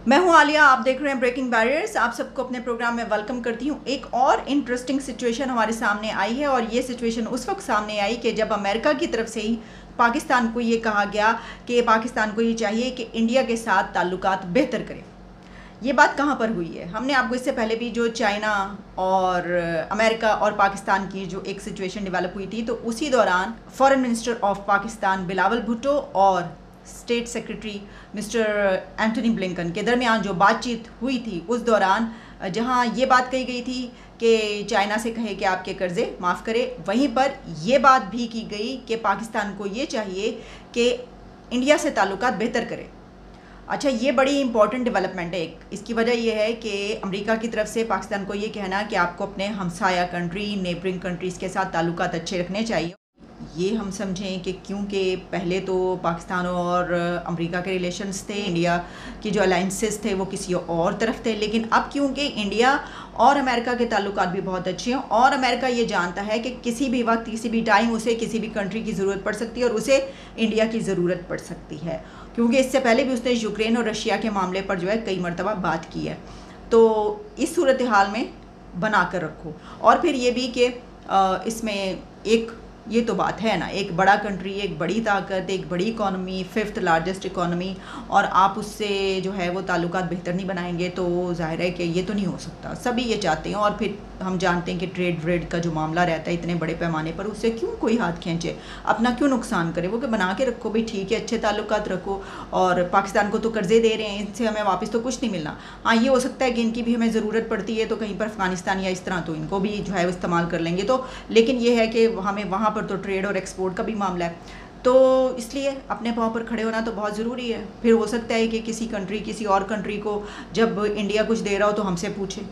मैं हूं आलिया, आप देख रहे हैं ब्रेकिंग बैरियर्स। आप सबको अपने प्रोग्राम में वेलकम करती हूं। एक और इंटरेस्टिंग सिचुएशन हमारे सामने आई है और ये सिचुएशन उस वक्त सामने आई कि जब अमेरिका की तरफ से ही पाकिस्तान को ये कहा गया कि पाकिस्तान को ये चाहिए कि इंडिया के साथ ताल्लुकात बेहतर करें। ये बात कहाँ पर हुई है? हमने आपको इससे पहले भी जो चाइना और अमेरिका और पाकिस्तान की जो एक सिचुएशन डेवलप हुई थी, तो उसी दौरान foreign minister of Pakistan Bilawal Bhutto और state secretary mister Antony Blinken के दरमियान जो बातचीत हुई थी, उस दौरान जहां ये बात कही गई थी कि चाइना से कहे कि आपके कर्ज़े माफ़ करे, वहीं पर ये बात भी की गई कि पाकिस्तान को ये चाहिए कि इंडिया से ताल्लुकात बेहतर करे। अच्छा, ये बड़ी इंपॉर्टेंट डेवलपमेंट है। एक इसकी वजह यह है कि अमेरिका की तरफ से पाकिस्तान को ये कहना कि आपको अपने हमसाया कंट्री, नेबरिंग कंट्रीज़ के साथ ताल्लुकात अच्छे रखने चाहिए। ये हम समझें कि क्योंकि पहले तो पाकिस्तान और अमेरिका के रिलेशंस थे, इंडिया की जो अलाइंसेस थे वो किसी और तरफ थे, लेकिन अब क्योंकि इंडिया और अमेरिका के ताल्लुकात भी बहुत अच्छे हैं और अमेरिका ये जानता है कि किसी भी वक्त, किसी भी टाइम उसे किसी भी कंट्री की ज़रूरत पड़ सकती है और उसे इंडिया की ज़रूरत पड़ सकती है, क्योंकि इससे पहले भी उसने यूक्रेन और रशिया के मामले पर जो है कई मरतबा बात की है। तो इस सूरत हाल में बना कर रखो। और फिर ये भी कि इसमें एक ये तो बात है ना, एक बड़ा कंट्री, एक बड़ी ताकत, एक बड़ी इकॉनमी, 5th लार्जेस्ट इकॉनमी, और आप उससे जो है वो ताल्लुकात बेहतर नहीं बनाएंगे तो जाहिर है कि ये तो नहीं हो सकता। सभी ये चाहते हैं और फिर हम जानते हैं कि ट्रेड का जो मामला रहता है इतने बड़े पैमाने पर, उससे क्यों कोई हाथ खींचे, अपना क्यों नुकसान करे। वो कि बना के रखो भाई, ठीक है, अच्छे ताल्लुकात रखो। और पाकिस्तान को तो कर्ज़े दे रहे हैं, इनसे हमें वापस तो कुछ नहीं मिलना। हाँ, ये हो सकता है कि इनकी भी हमें ज़रूरत पड़ती है तो कहीं पर अफगानिस्तान या इस तरह तो इनको भी जो है वो इस्तेमाल कर लेंगे। तो लेकिन ये है कि हमें वहाँ पर तो ट्रेड और एक्सपोर्ट का भी मामला है, तो इसलिए अपने पाँव पर खड़े होना तो बहुत ज़रूरी है। फिर हो सकता है कि किसी कंट्री, किसी और कंट्री को जब इंडिया कुछ दे रहा हो तो हमसे पूछे।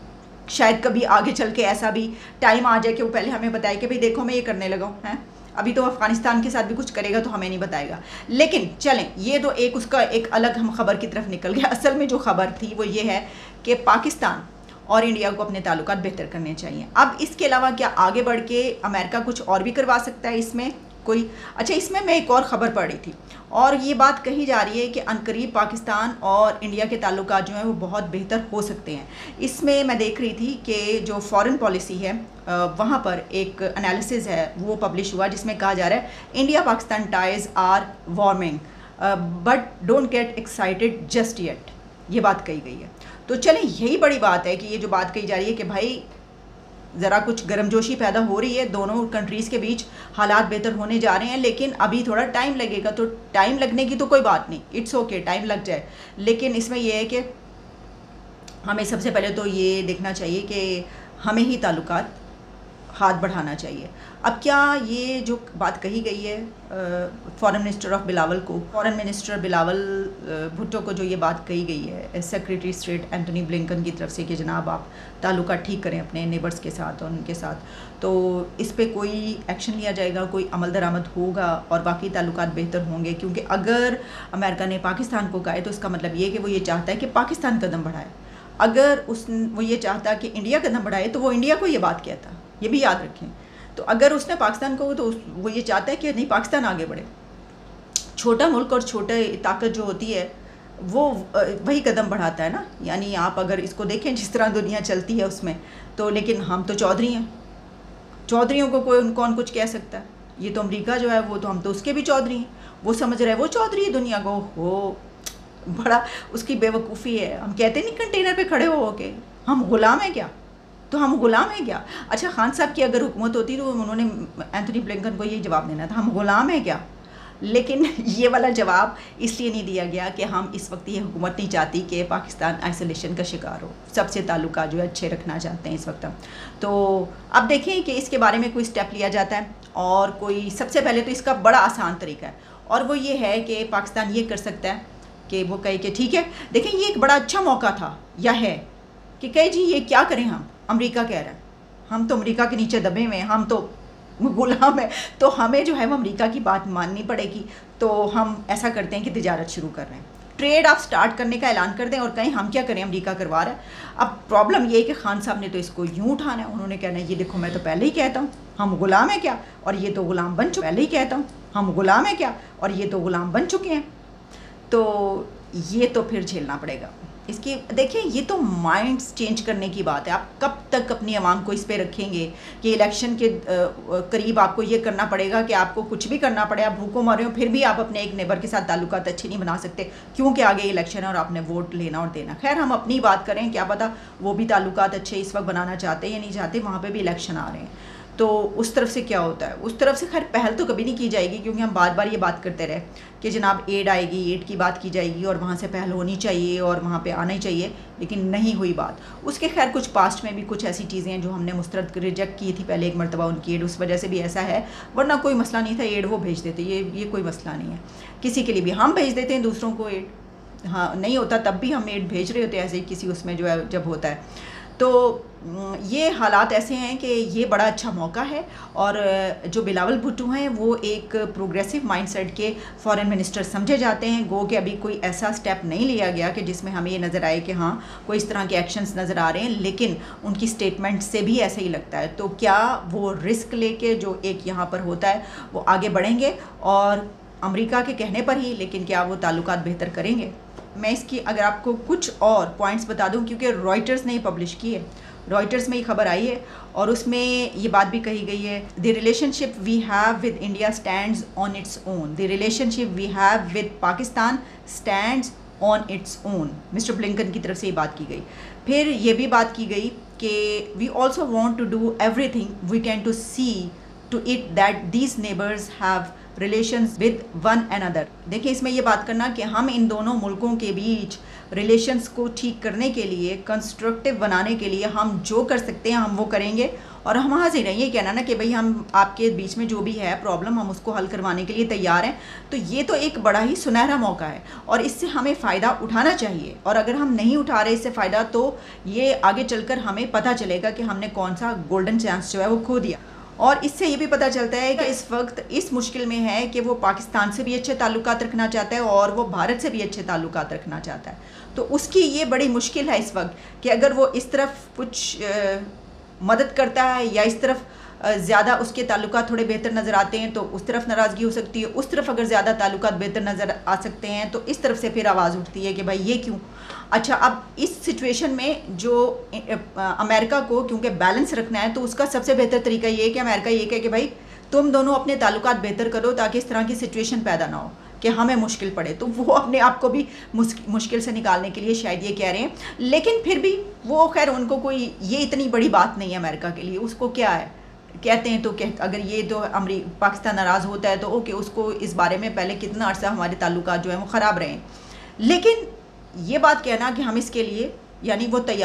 शायद कभी आगे चल के ऐसा भी टाइम आ जाए कि वो पहले हमें बताए कि भाई देखो मैं ये करने लगा हूँ, हैं अभी तो अफ़गानिस्तान के साथ भी कुछ करेगा तो हमें नहीं बताएगा। लेकिन चलें, ये तो एक उसका एक अलग हम खबर की तरफ निकल गया। असल में जो खबर थी वो ये है कि पाकिस्तान और इंडिया को अपने ताल्लुकात बेहतर करने चाहिए। अब इसके अलावा क्या आगे बढ़ के अमेरिका कुछ और भी करवा सकता है इसमें कोई? अच्छा, इसमें मैं एक और ख़बर पढ़ रही थी और ये बात कही जा रही है कि अनकरीब पाकिस्तान और इंडिया के ताल्लुकात जो हैं वो बहुत बेहतर हो सकते हैं। इसमें मैं देख रही थी कि जो फॉरेन पॉलिसी है वहाँ पर एक एनालिसिस है वो पब्लिश हुआ, जिसमें कहा जा रहा है India Pakistan ties are warming but don't get excited just yet. ये बात कही गई है। तो चलें, यही बड़ी बात है कि ये जो बात कही जा रही है कि भाई ज़रा कुछ गर्मजोशी पैदा हो रही है, दोनों कंट्रीज़ के बीच हालात बेहतर होने जा रहे हैं, लेकिन अभी थोड़ा टाइम लगेगा। तो टाइम लगने की तो कोई बात नहीं, इट्स ओके, टाइम लग जाए। लेकिन इसमें यह है कि हमें सबसे पहले तो ये देखना चाहिए कि हमें ही ताल्लुकात हाथ बढ़ाना चाहिए। अब क्या ये जो बात कही गई है फॉरेन मिनिस्टर बिलावल भुट्टो को जो ये बात कही गई है सेक्रेटरी स्टेट एंटनी ब्लिंकन की तरफ से कि जनाब आप ताल्लुकात ठीक करें अपने नेबर्स के साथ और उनके साथ, तो इस पे कोई एक्शन लिया जाएगा, कोई अमल दरामद होगा और बाकी ताल्लुकात बेहतर होंगे। क्योंकि अगर अमेरिका ने पाकिस्तान को कहा है तो इसका मतलब ये कि वो ये चाहता है कि पाकिस्तान कदम बढ़ाए। अगर वो ये चाहता कि इंडिया कदम बढ़ाए तो वो इंडिया को ये बात कहता, ये भी याद रखें। तो अगर उसने पाकिस्तान को, तो वो ये चाहता है कि नहीं पाकिस्तान आगे बढ़े। छोटा मुल्क और छोटे ताकत जो होती है वो वही कदम बढ़ाता है ना। यानी आप अगर इसको देखें जिस तरह दुनिया चलती है उसमें तो, लेकिन हम तो चौधरी हैं, चौधरियों को कौन कुछ कह सकता है? ये तो अमेरिका जो है वो तो, हम तो उसके भी चौधरी हैं। वो समझ रहे हैं वो चौधरी है दुनिया को, हो बड़ा उसकी बेवकूफ़ी है। हम कहते नहीं कंटेनर पे खड़े हो के हम गुलाम हैं क्या? तो हम गुलाम हैं क्या? अच्छा, खान साहब की अगर हुकूमत होती तो उन्होंने एंथनी ब्लिंकन को ये जवाब देना था, हम गुलाम हैं क्या? लेकिन ये वाला जवाब इसलिए नहीं दिया गया कि हम इस वक्त ये हुकूमत नहीं चाहती कि पाकिस्तान आइसोलेशन का शिकार हो, सबसे ताल्लुकात जो है अच्छे रखना चाहते हैं इस वक्त। तो अब देखें कि इसके बारे में कोई स्टेप लिया जाता है और कोई, सबसे पहले तो इसका बड़ा आसान तरीका है और वो ये है कि पाकिस्तान ये कर सकता है कि वो कहे कि ठीक है, देखें ये एक बड़ा अच्छा मौका था या है कि कहे जी ये क्या करें, हम अमेरिका कह रहा है, हम तो अमेरिका के नीचे दबे हुए हैं, हम तो गुलाम है, तो हमें जो है वो अमेरिका की बात माननी पड़ेगी। तो हम ऐसा करते हैं कि तिजारत शुरू कर रहे हैं, ट्रेड आप स्टार्ट करने का ऐलान कर दें और कहीं हम क्या करें, अमेरिका करवा रहा है। अब प्रॉब्लम ये है कि खान साहब ने तो इसको यूँ उठाना है, उन्होंने कहना है ये देखो मैं तो पहले ही कहता हूँ हम गुलाम है क्या, और ये तो गुलाम बन चुके, पहले ही कहता हूँ हम गुलाम है क्या और ये तो गुलाम बन चुके हैं। तो ये तो फिर झेलना पड़ेगा। اس کی دیکھیں یہ تو مائنڈز چینج کرنے کی بات ہے. آپ کب تک اپنی عوام کو اس پہ رکھیں گے کہ الیکشن کے قریب آپ کو یہ کرنا پڑے گا کہ آپ کو کچھ بھی کرنا پڑے, آپ بھوکوں مرے ہو پھر بھی آپ اپنے ایک نیبر کے ساتھ تعلقات اچھے نہیں بنا سکتے کیونکہ آگے الیکشن ہے اور آپ نے ووٹ لینا اور دینا. خیر ہم اپنی بات کریں, کیا پتہ وہ بھی تعلقات اچھے اس وقت بنانا چاہتے یا نہیں چاہتے, وہاں پہ بھی الیکشن آ رہے ہیں تو اس طرف سے کیا ہوتا ہے. اس طرف سے خیر پہل تو کبھی نہیں کی جائے گی کیونکہ ہم بار بار یہ بات کرتے رہے کہ جناب ایڈ آئے گی, ایڈ کی بات کی جائے گی اور وہاں سے پہل ہونی چاہیے اور وہاں پہ آنا ہی چاہیے, لیکن نہیں ہوئی بات. اس کے خیر کچھ پاسٹ میں بھی کچھ ایسی چیزیں ہیں جو ہم نے مسترد ریجیکٹ کی تھی پہلے ایک مرتبہ ان کی ایڈ, اس وجہ سے بھی ایسا ہے, ورنہ کوئی مسئلہ نہیں تھا, ایڈ وہ بھیج دیتے, یہ کوئی مسئلہ نہیں ہے کسی کے لیے بھی. ہم بھیج دیتے ہیں دوسروں کو ایڈ, ہاں نہیں ہوتا تب بھی ہم ایڈ بھیج رہے ہوتے ہیں ایسے ہی کسی اس میں جو ہے جب ہوتا ہے. تو یہ حالات ایسے ہیں کہ یہ بڑا اچھا موقع ہے اور جو بلاول بھٹو ہیں وہ ایک پروگریسو مائنڈ سیٹ کے فارن منسٹر سمجھے جاتے ہیں. گو کہ ابھی کوئی ایسا سٹیپ نہیں لیا گیا کہ جس میں ہمیں یہ نظر آئے کہ ہاں کوئی اس طرح کے ایکشنز نظر آ رہے ہیں, لیکن ان کی سٹیٹمنٹ سے بھی ایسا ہی لگتا ہے. تو کیا وہ رسک لے کے جو ایک یہاں پر ہوتا ہے وہ آگے بڑھیں گے اور امریکہ کے کہنے پر ہی, لیکن کیا وہ تعلقات بہتر کریں گے؟ میں اس کی اگر آپ کو کچھ اور پوائنٹس بتا دوں, کیونکہ رائٹرز نے پبلش کی ہے, رائٹرز میں یہ خبر آئی ہے اور اس میں یہ بات بھی کہی گئی ہے, the relationship we have with India stands on its own, the relationship we have with Pakistan stands on its own. Mister Blinken کی طرف سے یہ بات کی گئی. پھر یہ بھی بات کی گئی کہ we also want to do everything we can to see to it that these neighbours have relations with one another. دیکھیں اس میں یہ بات کرنا کہ ہم ان دونوں ملکوں کے بیچ ریلیشنز کو ٹھیک کرنے کے لیے, کنسٹرکٹیو بنانے کے لیے ہم جو کر سکتے ہیں ہم وہ کریں گے اور ہم حاضر ہیں. یہ کہنا نا کہ بھئی ہم آپ کے بیچ میں جو بھی ہے پرابلم ہم اس کو حل کروانے کے لیے تیار ہیں. تو یہ تو ایک بڑا ہی سنہرا موقع ہے اور اس سے ہمیں فائدہ اٹھانا چاہیے, اور اگر ہم نہیں اٹھا رہے اس سے فائدہ تو یہ آگے چل کر ہمیں پتہ چلے گا کہ ہم نے کون سا گولڈن چانس جو ہے وہ کھو دیا. اور اس سے یہ بھی پتہ چلتا ہے کہ اس وقت اس مشکل میں ہے کہ وہ پاکستان سے بھی اچھے تعلقات رکھنا چاہتا ہے اور وہ بھارت سے بھی اچھے تعلقات رکھنا چاہتا ہے. تو اس کی یہ بڑی مشکل ہے اس وقت کہ اگر وہ اس طرف کچھ مدد کرتا ہے یا اس طرف زیادہ اس کے تعلقات تھوڑے بہتر نظر آتے ہیں تو اس طرف ناراضگی ہو سکتی ہے, اس طرف اگر زیادہ تعلقات بہتر نظر آ سکتے ہیں تو اس طرف سے پھر آواز اٹھتی ہے کہ بھائی یہ کیوں. اچھا اب اس سچویشن میں جو امریکہ کو کیونکہ بیلنس رکھنا ہے تو اس کا سب سے بہتر طریقہ یہ ہے کہ امریکہ یہ کہے کہ بھائی تم دونوں اپنے تعلقات بہتر کرو تاکہ اس طرح کی سچویشن پیدا نہ ہو کہ ہمیں مشکل پڑے. تو وہ اپنے آپ کو بھی مشکل سے نکالنے کے لیے شاید یہ کہہ رہے ہیں, لیکن پھر بھی وہ خیر ان کو کوئی یہ اتنی بڑی بات نہیں ہے امریکہ کے لیے. اس کو کیا ہے کہتے ہیں تو اگر یہ تو پاکستان ناراض ہوتا ہے تو اوکے, اس کو اس بارے میں پہلے کتنا عرصہ ہمارے تعلقات جو ہیں وہ خراب رہے ہیں, لیکن یہ بات کہنا کہ ہم اس کے لیے یعنی وہ تیار